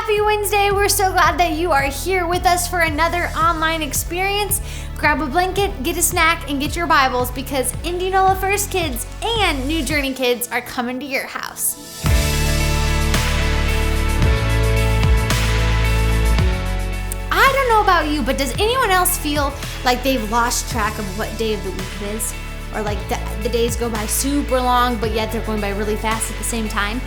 Happy Wednesday. We're so glad that you are here with us for another online experience. Grab a blanket, get a snack, and get your Bibles because Indianola First Kids and New Journey Kids are coming to your house. I don't know about you, but does anyone else feel like they've lost track of what day of the week it is? Or like the days go by super long, but yet they're going by really fast at the same time?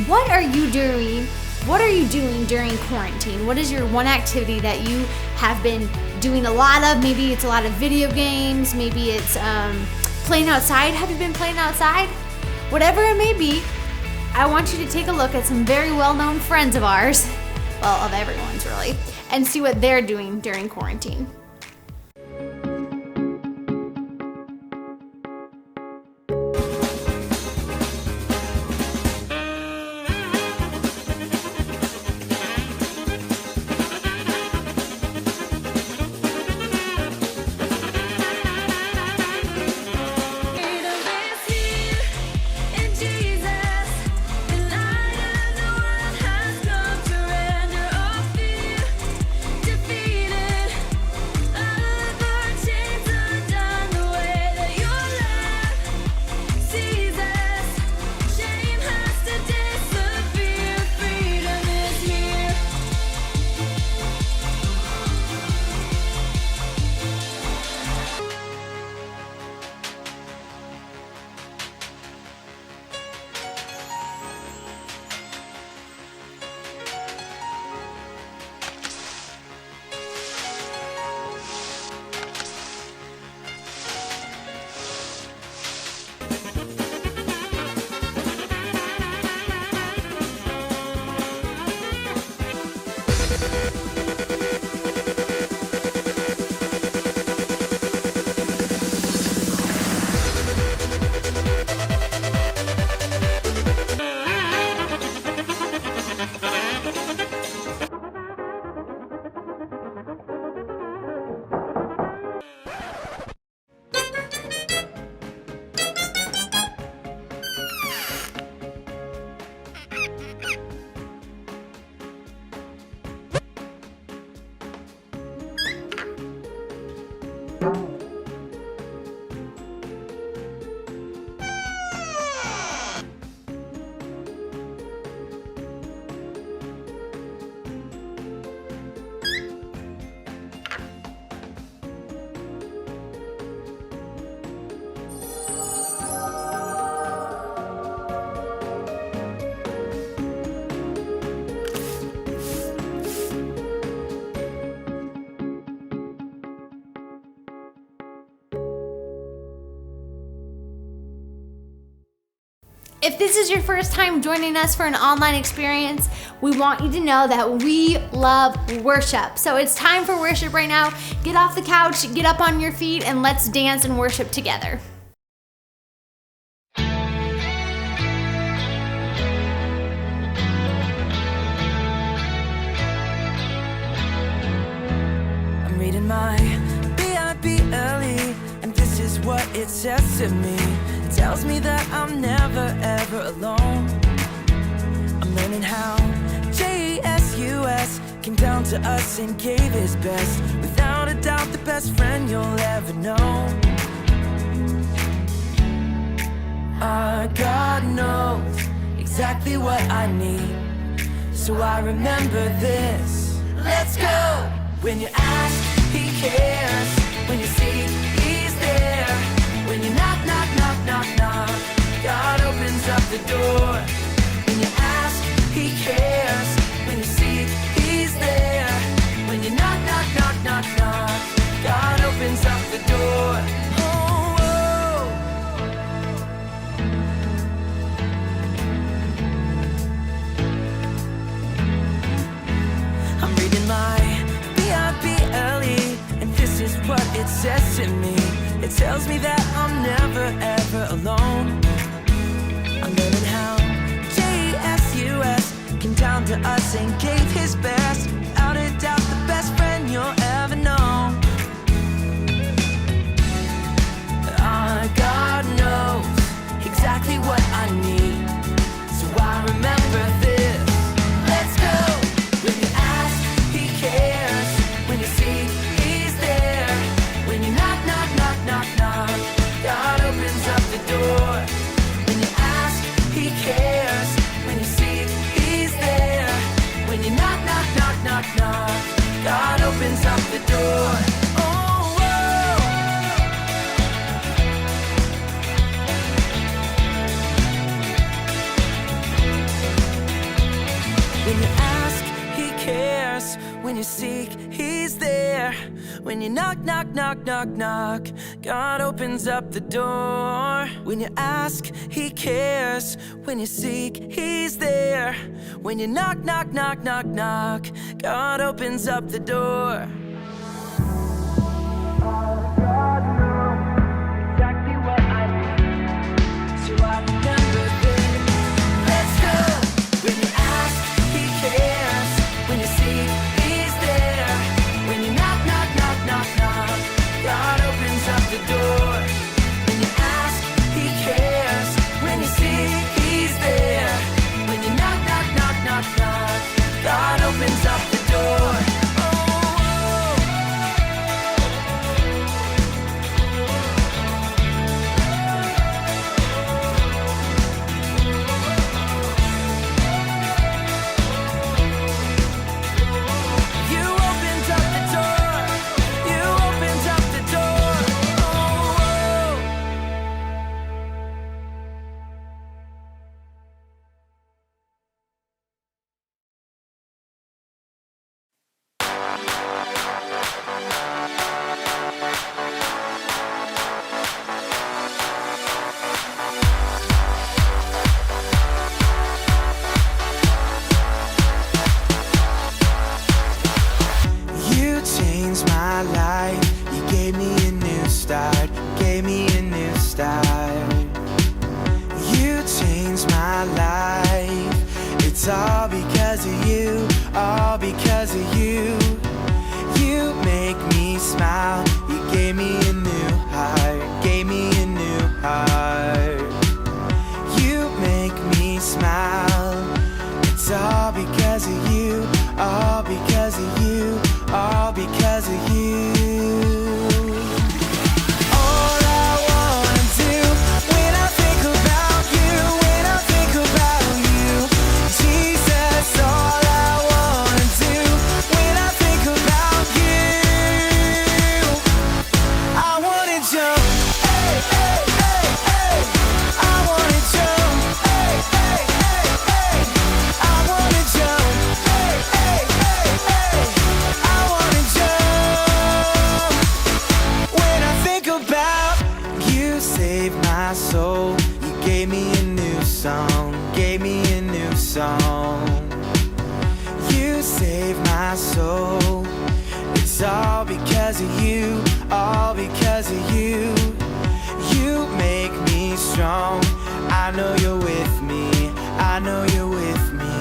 What are you doing? What are you doing during quarantine? What is your one activity that you have been doing a lot of? Maybe it's a lot of video games. Maybe it's playing outside. Have you been playing outside? Whatever it may be, I want you to take a look at some very well-known friends of ours, well, of everyone's really, and see what they're doing during quarantine. If this is your first time joining us for an online experience, we want you to know that we love worship. So it's time for worship right now. Get off the couch, get up on your feet, and let's dance and worship together. I'm reading my Bible, and this is what it says to me. Tells me that I'm never ever alone. I'm learning how Jesus came down to us and gave his best. Without a doubt the best friend you'll ever know. Our God knows exactly what I need, so I remember this. Let's go! When you ask, he cares. When you seek, he's there. When you knock, knock, knock, knock, knock, God opens up the door. When you ask, he cares. When you seek, he's there. When you knock, knock, knock, knock, knock, God opens up the door. Oh, oh. I'm reading my Bible, and this is what it says to me. It tells me that I'm never ever alone. I'm learning how Jesus came down to us and gave his best. Without a doubt the best friend you'll ever know. Our God knows exactly what I need, so I remember this. Let's go! opens up the door. Oh, whoa. When you ask, he cares. When you seek, he's there. When you knock, knock, knock, knock, knock, God opens up the door. When you ask, he cares. When you seek, he's there. When you knock, knock, knock, knock, knock, God opens up the door. God knows exactly what I need, so I remember this. Let's go. When you ask, he cares. When you seek, he's there. When you knock, knock, knock, knock, knock, God opens up the door. When you ask, he cares. When you seek, he's there. When you knock, knock, knock, knock, knock, God opens up the door. It's all because of you, all because of you. You make me smile, you gave me a new heart, gave me a new heart. You make me smile, it's all because of you, all because of you, all because of you. Soul, you gave me a new song, gave me a new song. You saved my soul. It's all because of you, all because of you. You make me strong. I know you're with me, I know you're with me.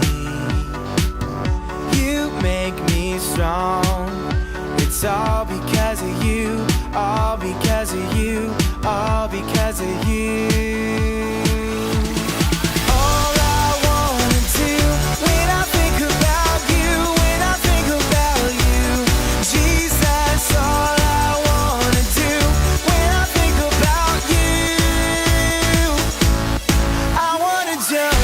You make me strong. It's all because of you, all because of you, all because of you. I wanna jump.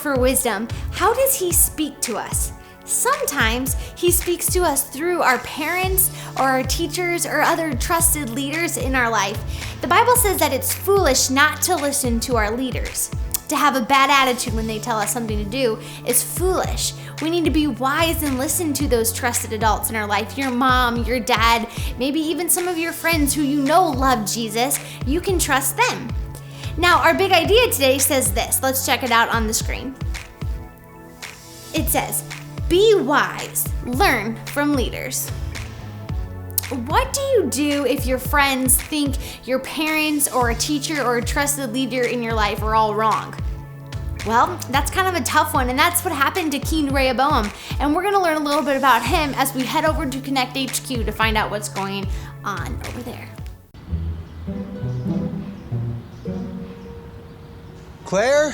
for wisdom, how does he speak to us? Sometimes he speaks to us through our parents or our teachers or other trusted leaders in our life. The Bible says that it's foolish not to listen to our leaders. To have a bad attitude when they tell us something to do is foolish. We need to be wise and listen to those trusted adults in our life. Your mom, your dad, maybe even some of your friends who you know love Jesus. You can trust them. Now, our big idea today says this. Let's check it out on the screen. It says, be wise, learn from leaders. What do you do if your friends think your parents or a teacher or a trusted leader in your life are all wrong? Well, that's kind of a tough one, and that's what happened to King Rehoboam. And we're going to learn a little bit about him as we head over to Connect HQ to find out what's going on over there. Claire?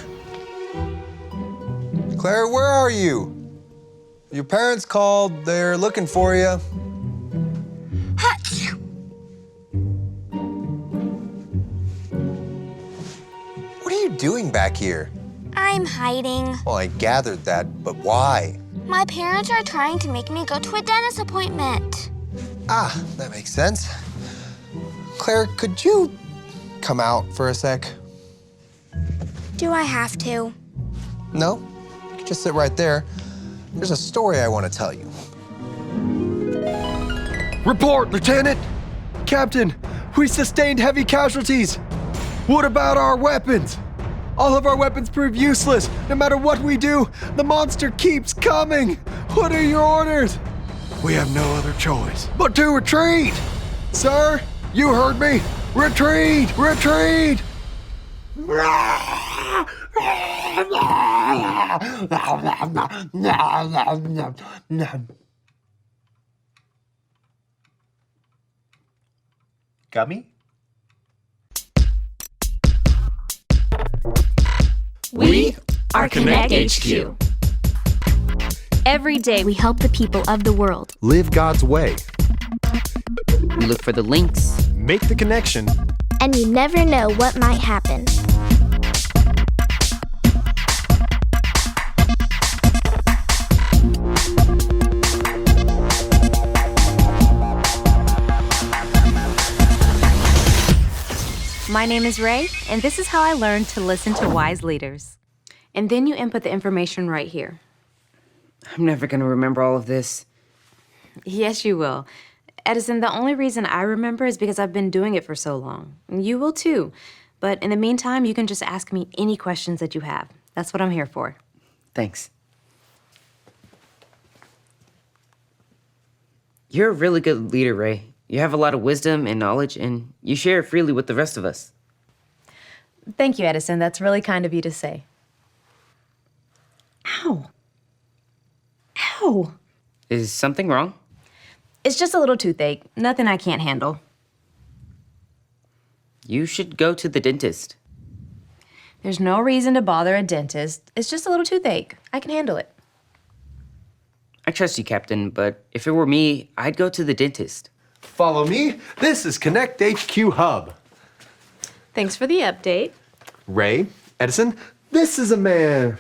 Claire, where are you? Your parents called. They're looking for you. What are you doing back here? I'm hiding. Well, I gathered that, but why? My parents are trying to make me go to a dentist appointment. Ah, that makes sense. Claire, could you come out for a sec? Do I have to? No, you can just sit right there. There's a story I want to tell you. Report, Lieutenant! Captain, we sustained heavy casualties. What about our weapons? All of our weapons prove useless. No matter what we do, the monster keeps coming. What are your orders? We have no other choice but to retreat. Sir, you heard me. Retreat! Retreat! Gummy? We are Connect HQ. Every day we help the people of the world. Live God's way. We look for the links. Make the connection. And you never know what might happen. My name is Ray, and this is how I learned to listen to wise leaders. And then you input the information right here. I'm never going to remember all of this. Yes, you will. Edison, the only reason I remember is because I've been doing it for so long. You will too. But in the meantime, you can just ask me any questions that you have. That's what I'm here for. Thanks. You're a really good leader, Ray. You have a lot of wisdom and knowledge, and you share it freely with the rest of us. Thank you, Edison. That's really kind of you to say. Ow. Ow. Is something wrong? It's just a little toothache. Nothing I can't handle. You should go to the dentist. There's no reason to bother a dentist. It's just a little toothache. I can handle it. I trust you, Captain, but if it were me, I'd go to the dentist. Follow me. This is Connect HQ Hub. Thanks for the update. Ray, Edison, this is a man.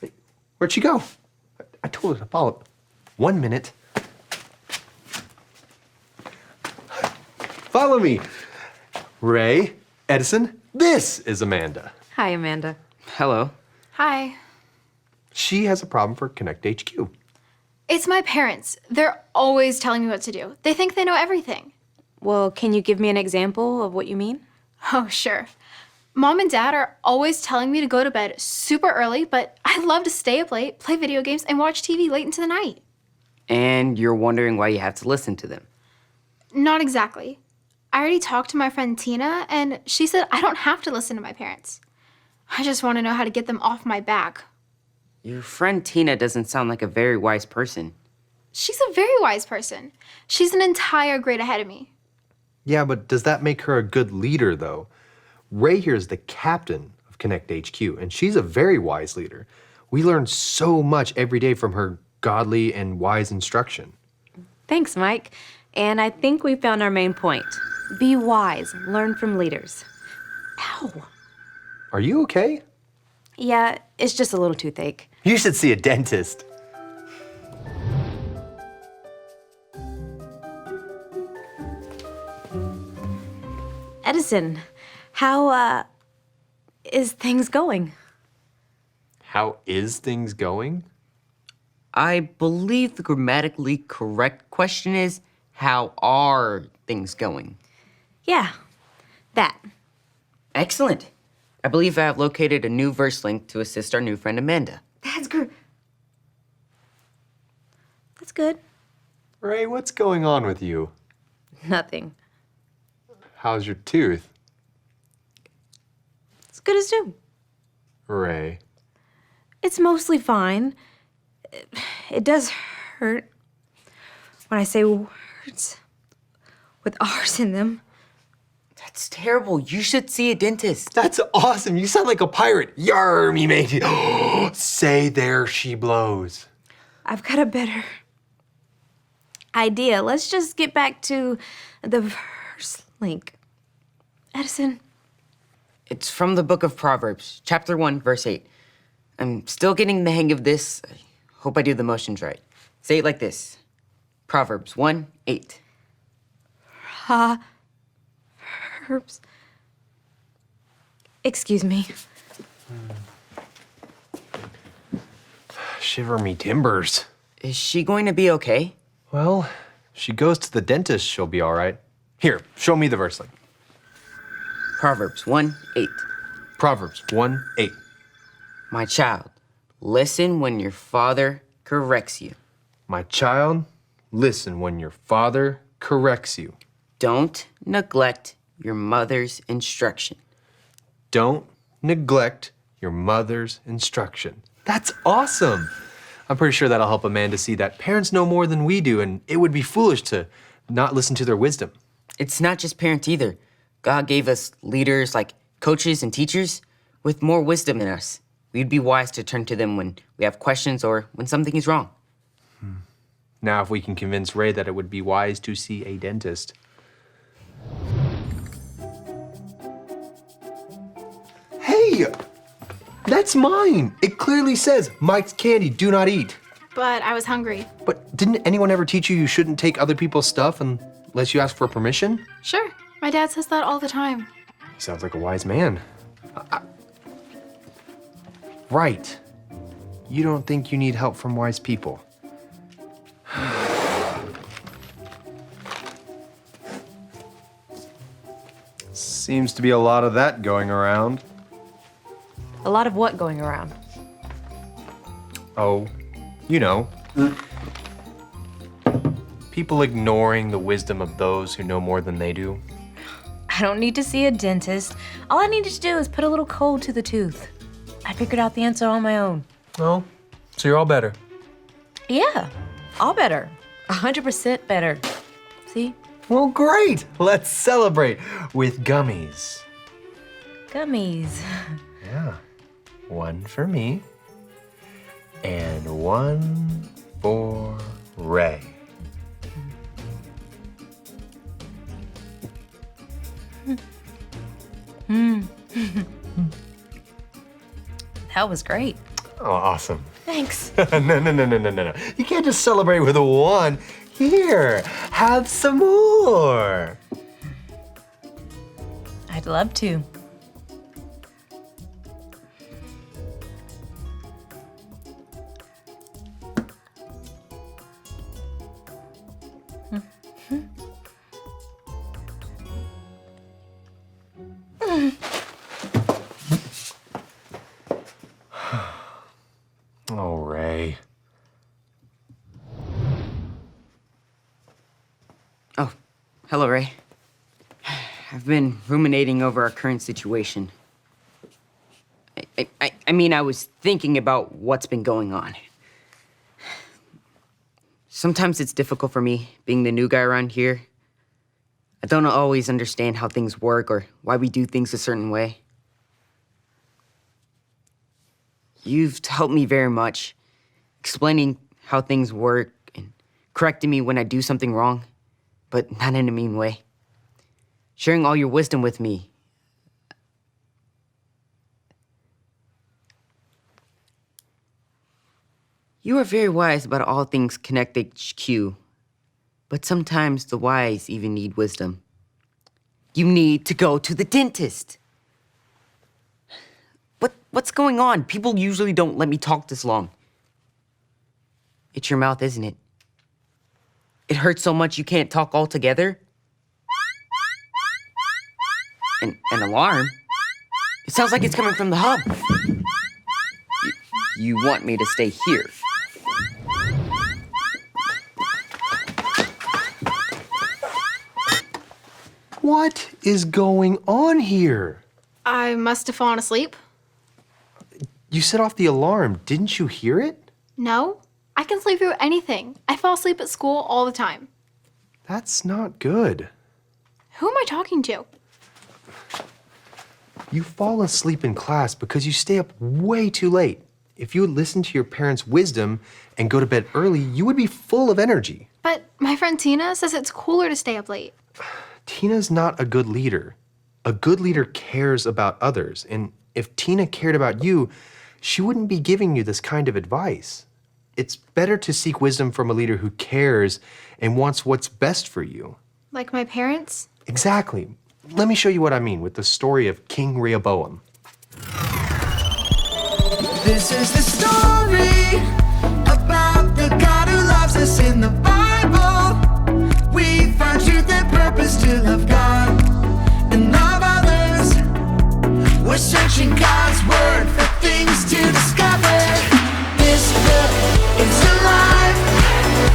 Hey, where'd she go? I told her to follow. 1 minute. Follow me. Ray, Edison, this is Amanda. Hi, Amanda. Hello. Hi. She has a problem for Connect HQ. It's my parents. They're always telling me what to do. They think they know everything. Well, can you give me an example of what you mean? Oh, sure. Mom and Dad are always telling me to go to bed super early, but I love to stay up late, play video games, and watch TV late into the night. And you're wondering why you have to listen to them. Not exactly. I already talked to my friend Tina, and she said I don't have to listen to my parents. I just want to know how to get them off my back. Your friend Tina doesn't sound like a very wise person. She's a very wise person. She's an entire grade ahead of me. Yeah, but does that make her a good leader, though? Ray here is the captain of Connect HQ, and she's a very wise leader. We learn so much every day from her godly and wise instruction. Thanks, Mike. And I think we found our main point. Be wise, learn from leaders. Ow. Are you okay? Yeah, it's just a little toothache. You should see a dentist. Edison, how, is things going? How is things going? I believe the grammatically correct question is, how are things going? Yeah, that. Excellent. I believe I have located a new verse link to assist our new friend Amanda. That's good. That's good. Ray, what's going on with you? Nothing. How's your tooth? It's good as new. Ray. It's mostly fine. It does hurt when I say words with R's in them. That's terrible. You should see a dentist. That's awesome. You sound like a pirate. Yar, me matey. Say there she blows. I've got a better idea. Let's just get back to the verse link. Edison. It's from the book of Proverbs, chapter 1, verse 8. I'm still getting the hang of this. I hope I do the motions right. Say it like this. Proverbs 1:8. Herbs. Excuse me. Shiver me timbers. Is she going to be okay? Well, if she goes to the dentist, she'll be all right. Here, show me the verse link. Proverbs 1:8. Proverbs 1:8. My child, listen when your father corrects you. My child, listen when your father corrects you. Don't neglect your mother's instruction. Don't neglect your mother's instruction. That's awesome. I'm pretty sure that'll help Amanda see that parents know more than we do, and it would be foolish to not listen to their wisdom. It's not just parents either. God gave us leaders like coaches and teachers with more wisdom than us. We'd be wise to turn to them when we have questions or when something is wrong. Now, if we can convince Ray that it would be wise to see a dentist. Hey, that's mine. It clearly says, Mike's candy, do not eat. But I was hungry. But didn't anyone ever teach you shouldn't take other people's stuff unless you ask for permission? Sure. My dad says that all the time. He sounds like a wise man. Right. You don't think you need help from wise people. Seems to be a lot of that going around. A lot of what going around? Oh, you know. People ignoring the wisdom of those who know more than they do. I don't need to see a dentist. All I needed to do is put a little cold to the tooth. I figured out the answer on my own. Oh, so you're all better. Yeah, all better. 100% better. See? Well, great. Let's celebrate with gummies. Gummies. Yeah. One for me. And one for Ray. That was great. Oh, awesome. Thanks. No. You can't just celebrate with a one. Here, have some more. I'd love to. Oh, Ray. Oh, hello, Ray. I've been ruminating over our current situation. I mean, I was thinking about what's been going on. Sometimes it's difficult for me, being the new guy around here. I don't always understand how things work or why we do things a certain way. You've helped me very much, explaining how things work and correcting me when I do something wrong, but not in a mean way. Sharing all your wisdom with me. You are very wise about all things Connect HQ, but sometimes the wise even need wisdom. You need to go to the dentist. What's going on? People usually don't let me talk this long. It's your mouth, isn't it? It hurts so much you can't talk altogether? An alarm? It sounds like it's coming from the hub. You want me to stay here? What is going on here? I must have fallen asleep. You set off the alarm. Didn't you hear it? No, I can sleep through anything. I fall asleep at school all the time. That's not good. Who am I talking to? You fall asleep in class because you stay up way too late. If you would listen to your parents' wisdom and go to bed early, you would be full of energy. But my friend Tina says it's cooler to stay up late. Tina's not a good leader. A good leader cares about others. And if Tina cared about you, she wouldn't be giving you this kind of advice. It's better to seek wisdom from a leader who cares and wants what's best for you. Like my parents? Exactly. Let me show you what I mean with the story of King Rehoboam. This is the story about the God who loves us in the Bible. We find truth and purpose to love God and love others. We're searching God's word for things to discover. This book is alive,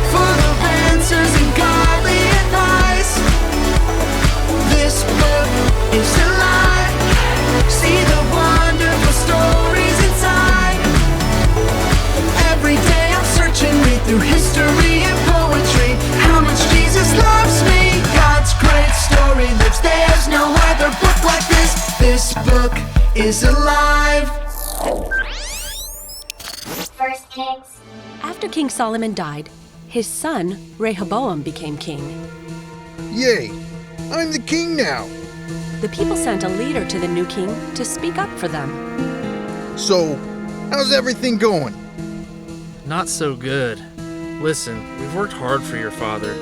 full of answers and godly advice. This book is alive. See the wonderful stories inside. Every day I'm searching, read through history and poetry. How much Jesus loves me. God's great story lives. There's no other book like this. This book is alive. First Kings. After King Solomon died, his son Rehoboam became king. Yay! I'm the king now. The people sent a leader to the new king to speak up for them. So, how's everything going? Not so good. Listen, we've worked hard for your father.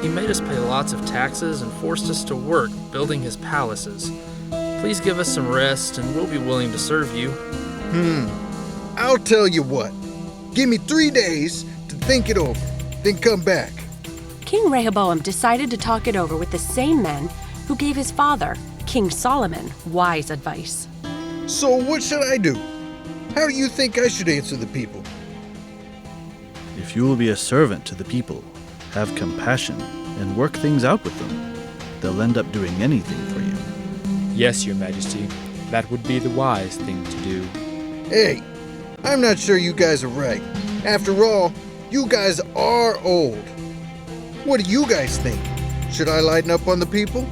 He made us pay lots of taxes and forced us to work building his palaces. Please give us some rest and we'll be willing to serve you. I'll tell you what. Give me 3 days to think it over, then come back. King Rehoboam decided to talk it over with the same men who gave his father, King Solomon, wise advice. So what should I do? How do you think I should answer the people? If you will be a servant to the people, have compassion, and work things out with them, they'll end up doing anything for you. Yes, Your Majesty. That would be the wise thing to do. Hey, I'm not sure you guys are right. After all, you guys are old. What do you guys think? Should I lighten up on the people?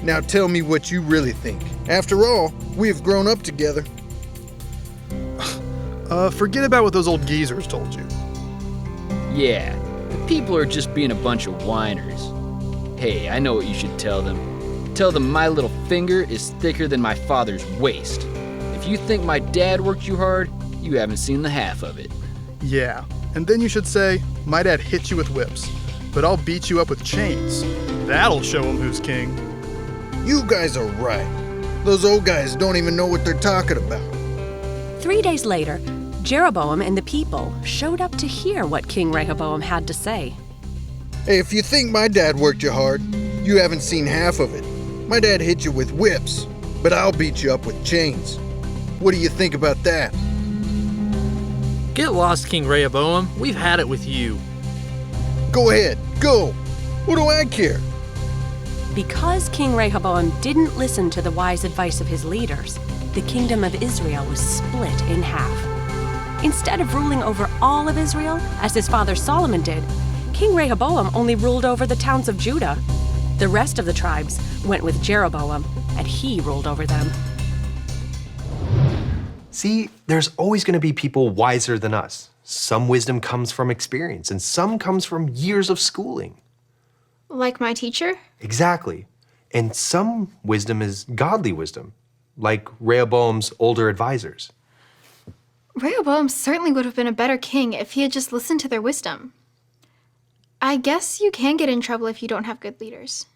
Now tell me what you really think. After all, we have grown up together. Forget about what those old geezers told you. Yeah, the people are just being a bunch of whiners. Hey, I know what you should tell them. Tell them my little finger is thicker than my father's waist. If you think my dad worked you hard, you haven't seen the half of it. Yeah, and then you should say, my dad hit you with whips, but I'll beat you up with chains. That'll show him who's king. You guys are right. Those old guys don't even know what they're talking about. 3 days later, Jeroboam and the people showed up to hear what King Rehoboam had to say. Hey, if you think my dad worked you hard, you haven't seen half of it. My dad hit you with whips, but I'll beat you up with chains. What do you think about that? Get lost, King Rehoboam. We've had it with you. Go ahead, go. What do I care? Because King Rehoboam didn't listen to the wise advice of his leaders, the kingdom of Israel was split in half. Instead of ruling over all of Israel, as his father Solomon did, King Rehoboam only ruled over the towns of Judah. The rest of the tribes went with Jeroboam, and he ruled over them. See, there's always going to be people wiser than us. Some wisdom comes from experience, and some comes from years of schooling. Like my teacher? Exactly. And some wisdom is godly wisdom, like Rehoboam's older advisors. Rehoboam certainly would have been a better king if he had just listened to their wisdom. I guess you can get in trouble if you don't have good leaders.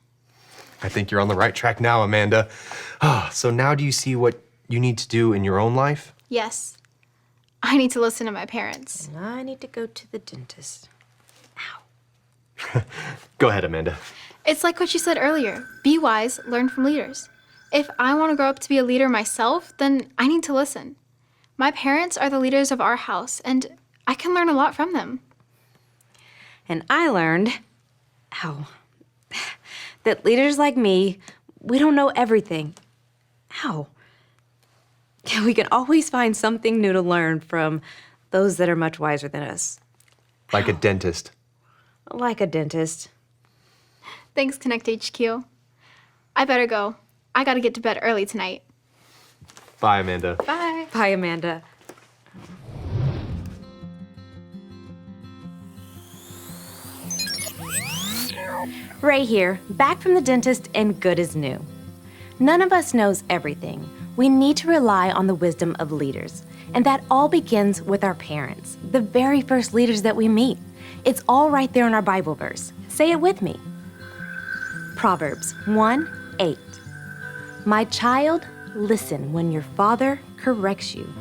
I think you're on the right track now, Amanda. So now do you see what you need to do in your own life? Yes. I need to listen to my parents. And I need to go to the dentist. Go ahead, Amanda. It's like what you said earlier. Be wise, learn from leaders. If I want to grow up to be a leader myself, then I need to listen. My parents are the leaders of our house, and I can learn a lot from them. And I learned, that leaders like me, we don't know everything. We can always find something new to learn from those that are much wiser than us. Like a dentist. Like a dentist. Thanks, Connect HQ. I better go. I gotta get to bed early tonight. Bye, Amanda. Bye. Bye, Amanda. Ray here, back from the dentist and good as new. None of us knows everything. We need to rely on the wisdom of leaders. And that all begins with our parents, the very first leaders that we meet. It's all right there in our Bible verse. Say it with me. Proverbs 1:8. My child, listen when your father corrects you.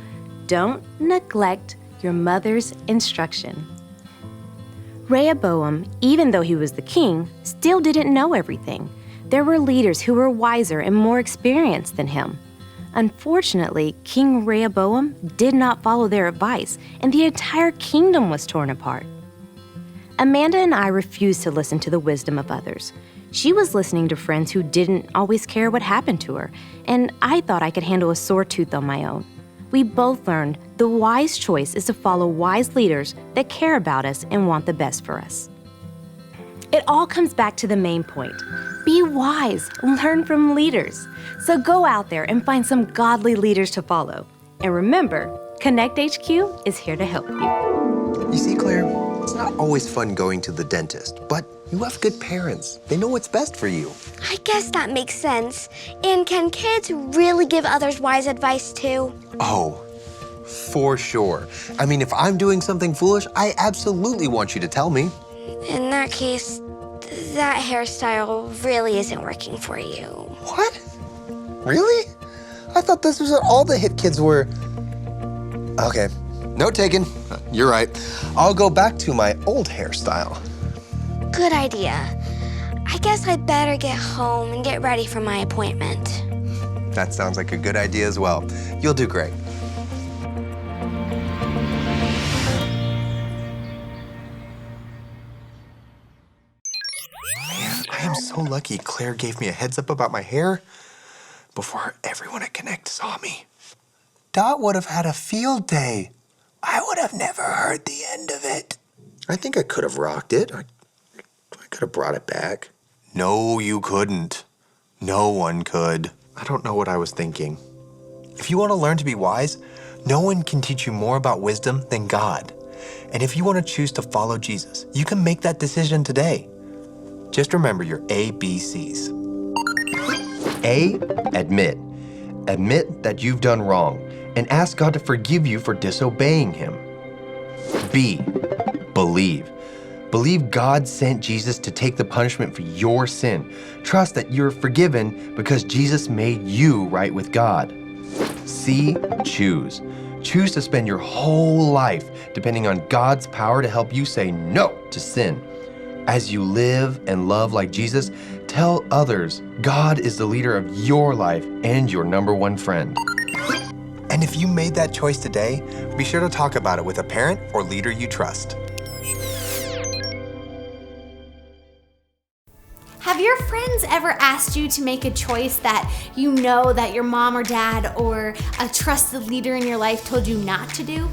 Don't neglect your mother's instruction. Rehoboam, even though he was the king, still didn't know everything. There were leaders who were wiser and more experienced than him. Unfortunately, King Rehoboam did not follow their advice, and the entire kingdom was torn apart. Amanda and I refused to listen to the wisdom of others. She was listening to friends who didn't always care what happened to her, and I thought I could handle a sore tooth on my own. We both learned the wise choice is to follow wise leaders that care about us and want the best for us. It all comes back to the main point. Be wise, learn from leaders. So go out there and find some godly leaders to follow. And remember, Connect HQ is here to help you. You see, Claire, it's not always fun going to the dentist, but you have good parents. They know what's best for you. I guess that makes sense. And can kids really give others wise advice too? Oh, for sure. I mean, if I'm doing something foolish, I absolutely want you to tell me. In that case, that hairstyle really isn't working for you. What? Really? I thought this was what all the hip kids were. Okay, note taken. You're right. I'll go back to my old hairstyle. Good idea. I guess I'd better get home and get ready for my appointment. That sounds like a good idea as well. You'll do great. Man, I am so lucky Claire gave me a heads up about my hair before everyone at Connect saw me. Dot would have had a field day. I would have never heard the end of it. I think I could have rocked it. I could have brought it back. No, you couldn't. No one could. I don't know what I was thinking. If you want to learn to be wise, no one can teach you more about wisdom than God. And if you want to choose to follow Jesus, you can make that decision today. Just remember your ABCs. A, admit. Admit that you've done wrong and ask God to forgive you for disobeying him. B, believe. Believe God sent Jesus to take the punishment for your sin. Trust that you're forgiven because Jesus made you right with God. C, choose. Choose to spend your whole life depending on God's power to help you say no to sin. As you live and love like Jesus, tell others God is the leader of your life and your number one friend. And if you made that choice today, be sure to talk about it with a parent or leader you trust. Have your friends ever asked you to make a choice that you know that your mom or dad or a trusted leader in your life told you not to do?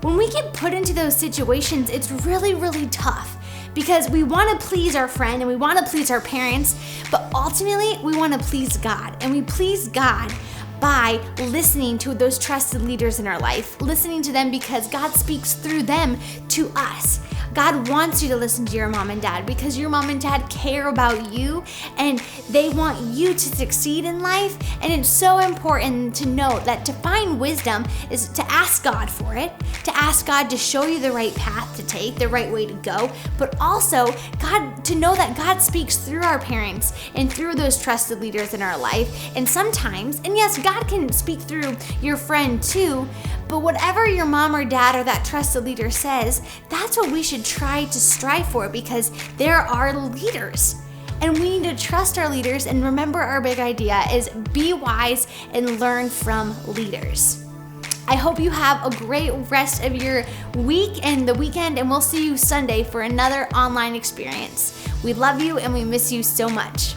When we get put into those situations, it's really, really tough because we want to please our friend and we want to please our parents, but ultimately we want to please God. And we please God by listening to those trusted leaders in our life, listening to them because God speaks through them to us. God wants you to listen to your mom and dad because your mom and dad care about you and they want you to succeed in life. And it's so important to note that to find wisdom is to ask God for it, to ask God to show you the right path to take, the right way to go, but also God, to know that God speaks through our parents and through those trusted leaders in our life. And sometimes, and yes, God can speak through your friend too, but whatever your mom or dad or that trusted leader says, that's what we should try to strive for because they're our leaders. And we need to trust our leaders and remember our big idea is be wise and learn from leaders. I hope you have a great rest of your week and the weekend, and we'll see you Sunday for another online experience. We love you and we miss you so much.